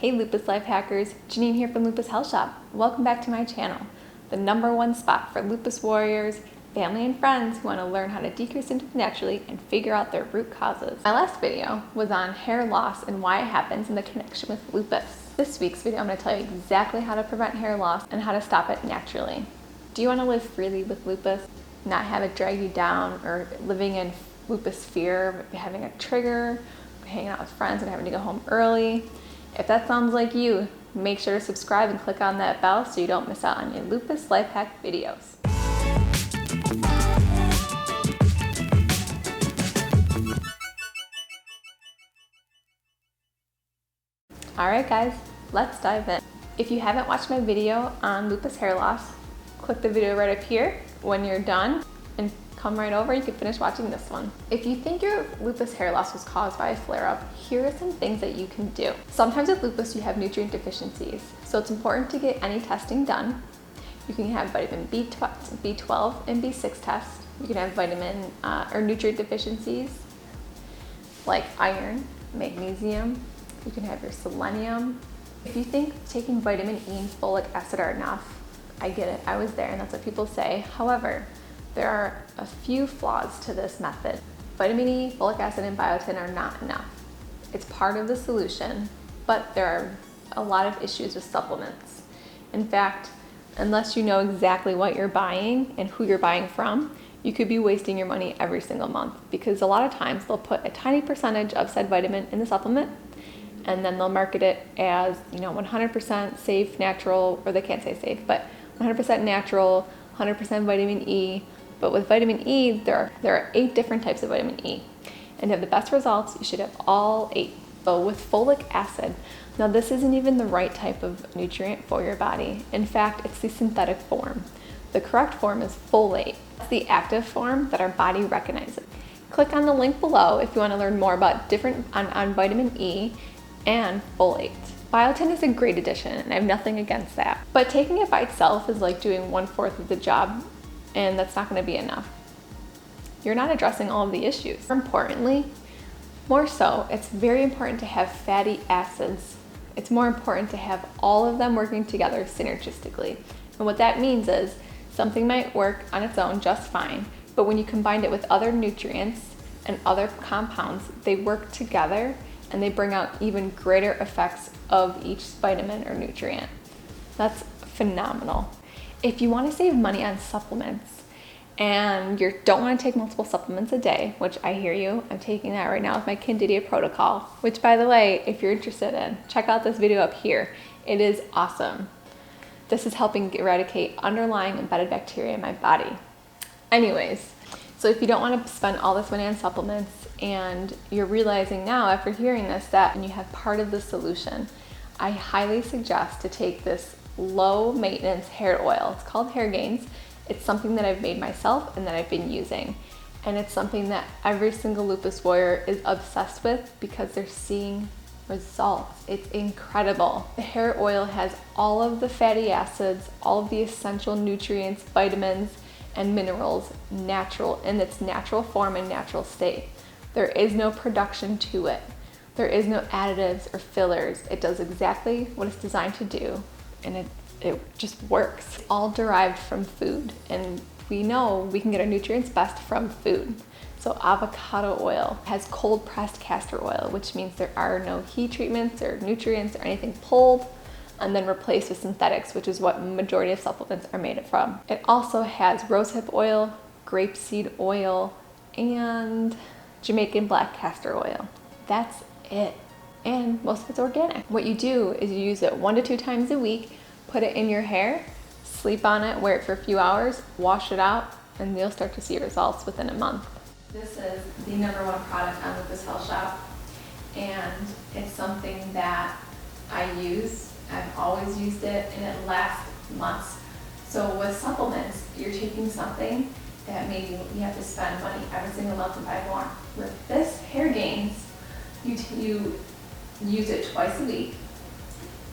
Hey Lupus Life Hackers, Janeen here from Lupus Health Shop. Welcome back to my channel, the #1 spot for lupus warriors, family and friends who want to learn how to decrease symptoms naturally and figure out their root causes. My last video was on hair loss and why it happens and the connection with lupus. This week's video I'm going to tell you exactly how to prevent hair loss and how to stop it naturally. Do you want to live freely with lupus, not have it drag you down, or living in lupus fear of having a trigger, hanging out with friends and having to go home early? If that sounds like you, make sure to subscribe and click on that bell so you don't miss out on your Lupus Life Hack videos. Alright guys, let's dive in. If you haven't watched my video on lupus hair loss, click the video right up here. When you're done and come right over, you can finish watching this one. If you think your lupus hair loss was caused by a flare-up, here are some things that you can do. Sometimes with lupus you have nutrient deficiencies, so it's important to get any testing done. You can have vitamin B12 and B6 tests. You can have vitamin or nutrient deficiencies like iron, magnesium. You can have your selenium. If you think taking vitamin E and folic acid are enough, I get it, I was there and that's what people say. However, there are a few flaws to this method. Vitamin E, folic acid, and biotin are not enough. It's part of the solution, but there are a lot of issues with supplements. In fact, unless you know exactly what you're buying and who you're buying from, you could be wasting your money every single month, because a lot of times they'll put a tiny percentage of said vitamin in the supplement and then they'll market it as, 100% safe, natural, or they can't say safe, but 100% natural, 100% vitamin E. But with vitamin E, there are 8 different types of vitamin E. And to have the best results, you should have all 8. So with folic acid, now this isn't even the right type of nutrient for your body. In fact, it's the synthetic form. The correct form is folate. It's the active form that our body recognizes. Click on the link below if you want to learn more about on vitamin E and folate. Biotin is a great addition, and I have nothing against that. But taking it by itself is like doing 1/4 of the job, and that's not going to be enough. You're not addressing all of the issues. More so, it's very important to have fatty acids. It's more important to have all of them working together synergistically. And what that means is something might work on its own just fine, but when you combine it with other nutrients and other compounds, they work together and they bring out even greater effects of each vitamin or nutrient. That's phenomenal. If you want to save money on supplements and you don't want to take multiple supplements a day, which I hear you, I'm taking that right now with my Candida protocol, which by the way, if you're interested in, check out this video up here. It is awesome. This is helping eradicate underlying embedded bacteria in my body. Anyways, so if you don't want to spend all this money on supplements and you're realizing now after hearing this that you have part of the solution, I highly suggest to take this low maintenance hair oil. It's called Hair Gains. It's something that I've made myself and that I've been using. And it's something that every single lupus warrior is obsessed with because they're seeing results. It's incredible. The hair oil has all of the fatty acids, all of the essential nutrients, vitamins, and minerals natural in its natural form and natural state. There is no production to it. There is no additives or fillers. It does exactly what it's designed to do, and it just works. It's all derived from food, and we know we can get our nutrients best from food. So avocado oil has cold pressed castor oil, which means there are no heat treatments or nutrients or anything pulled and then replaced with synthetics, which is what majority of supplements are made from. It also has rosehip oil, grapeseed oil, and Jamaican black castor oil. That's it. And most of it's organic. What you do is you use it 1 to 2 times a week, put it in your hair, sleep on it, wear it for a few hours, wash it out, and you'll start to see results within a month. This is the #1 product on Lupus Health Shop, and it's something that I use. I've always used it, and it lasts months. So with supplements, you're taking something that maybe you have to spend money every single month to buy more. With this Hair Gains, you use it twice a week,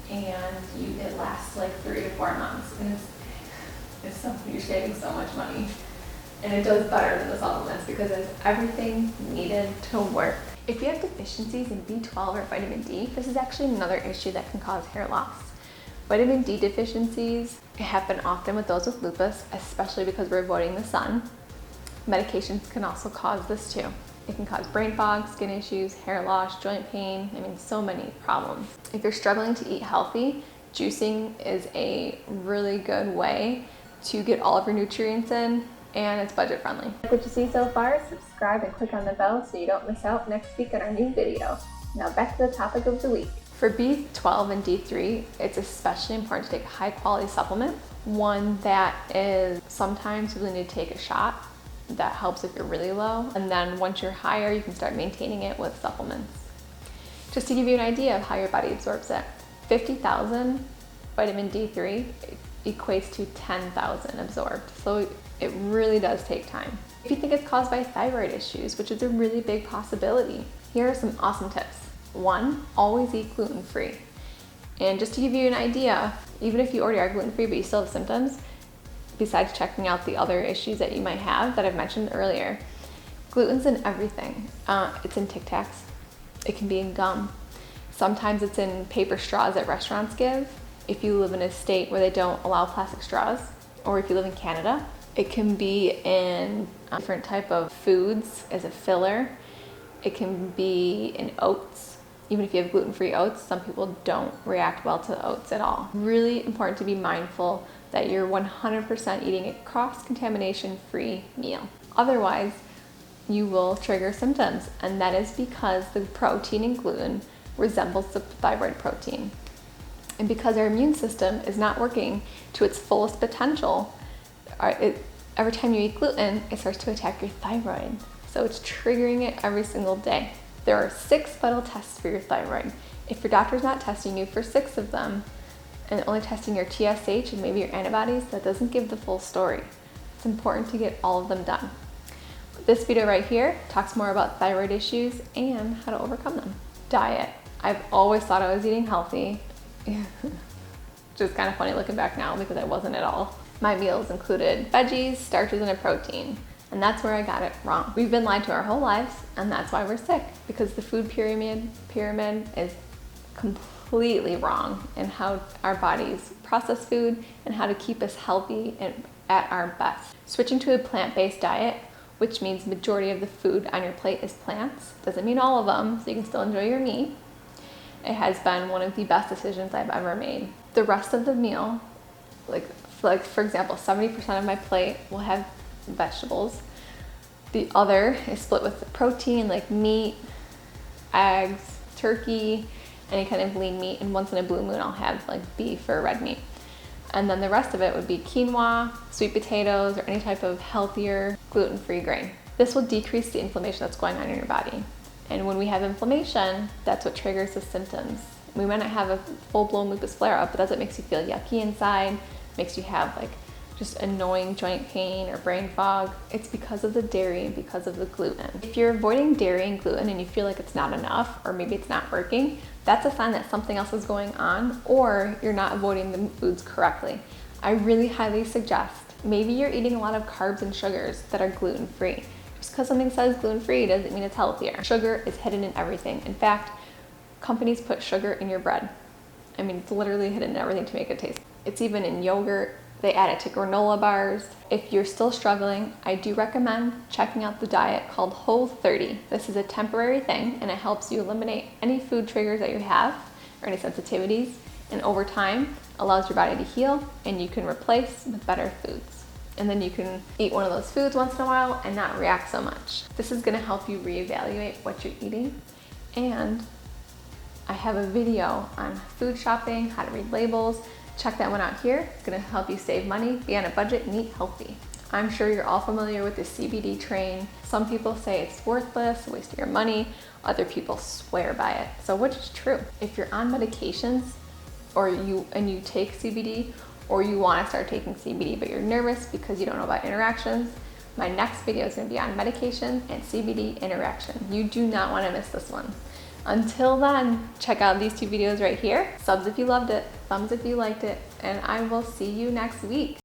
and it lasts like 3 to 4 months, and it's something you're saving so much money. And it does better than the supplements because it has everything needed to work. If you have deficiencies in B12 or vitamin D, this is actually another issue that can cause hair loss. Vitamin D deficiencies happen often with those with lupus, especially because we're avoiding the sun. Medications can also cause this too. It can cause brain fog, skin issues, hair loss, joint pain, so many problems. If you're struggling to eat healthy, juicing is a really good way to get all of your nutrients in, and it's budget friendly. Like what you see so far, subscribe and click on the bell so you don't miss out next week on our new video. Now back to the topic of the week. For B12 and D3, it's especially important to take a high quality supplement, one that is sometimes you really need to take a shot. That helps if you're really low, and then once you're higher, you can start maintaining it with supplements. Just to give you an idea of how your body absorbs it, 50,000 vitamin D3 equates to 10,000 absorbed, so it really does take time. If you think it's caused by thyroid issues, which is a really big possibility, here are some awesome tips. 1, always eat gluten-free. And just to give you an idea, even if you already are gluten-free but you still have symptoms, besides checking out the other issues that you might have that I've mentioned earlier, gluten's in everything. It's in Tic Tacs. It can be in gum. Sometimes it's in paper straws that restaurants give. If you live in a state where they don't allow plastic straws, or if you live in Canada, it can be in different type of foods as a filler. It can be in oats. Even if you have gluten-free oats, some people don't react well to oats at all. Really important to be mindful that you're 100% eating a cross-contamination free meal. Otherwise, you will trigger symptoms, and that is because the protein in gluten resembles the thyroid protein. And because our immune system is not working to its fullest potential, every time you eat gluten, it starts to attack your thyroid. So it's triggering it every single day. There are 6 vital tests for your thyroid. If your doctor's not testing you for 6 of them, and only testing your TSH and maybe your antibodies, that doesn't give the full story. It's important to get all of them done. This video right here talks more about thyroid issues and how to overcome them. Diet. I've always thought I was eating healthy. Just kind of funny looking back now because I wasn't at all. My meals included veggies, starches, and a protein. And that's where I got it wrong. We've been lied to our whole lives, and that's why we're sick, because the food pyramid is completely wrong in how our bodies process food and how to keep us healthy and at our best. Switching to a plant-based diet, which means majority of the food on your plate is plants, doesn't mean all of them, so you can still enjoy your meat. It has been one of the best decisions I've ever made. The rest of the meal, like for example, 70% of my plate will have vegetables. The other is split with protein like meat, eggs, turkey, any kind of lean meat, and once in a blue moon I'll have like beef or red meat. And then the rest of it would be quinoa, sweet potatoes, or any type of healthier gluten-free grain. This will decrease the inflammation that's going on in your body. And when we have inflammation, that's what triggers the symptoms. We might not have a full-blown lupus flare-up, but that's what makes you feel yucky inside, makes you have like just annoying joint pain or brain fog. It's because of the dairy and because of the gluten. If you're avoiding dairy and gluten and you feel like it's not enough, or maybe it's not working, that's a sign that something else is going on, or you're not avoiding the foods correctly. I really highly suggest, maybe you're eating a lot of carbs and sugars that are gluten-free. Just because something says gluten-free doesn't mean it's healthier. Sugar is hidden in everything. In fact, companies put sugar in your bread. It's literally hidden in everything to make it taste. It's even in yogurt. They add it to granola bars. If you're still struggling, I do recommend checking out the diet called Whole30. This is a temporary thing, and it helps you eliminate any food triggers that you have or any sensitivities, and over time allows your body to heal, and you can replace with better foods. And then you can eat one of those foods once in a while and not react so much. This is gonna help you reevaluate what you're eating. And I have a video on food shopping, how to read labels. Check that one out here. It's gonna help you save money, be on a budget, and eat healthy. I'm sure you're all familiar with the CBD train. Some people say it's worthless, a waste of your money. Other people swear by it. So which is true? If you're on medications or you take CBD, or you wanna start taking CBD but you're nervous because you don't know about interactions, my next video is gonna be on medication and CBD interaction. You do not wanna miss this one. Until then, check out these 2 videos right here. Subs if you loved it, thumbs if you liked it, and I will see you next week.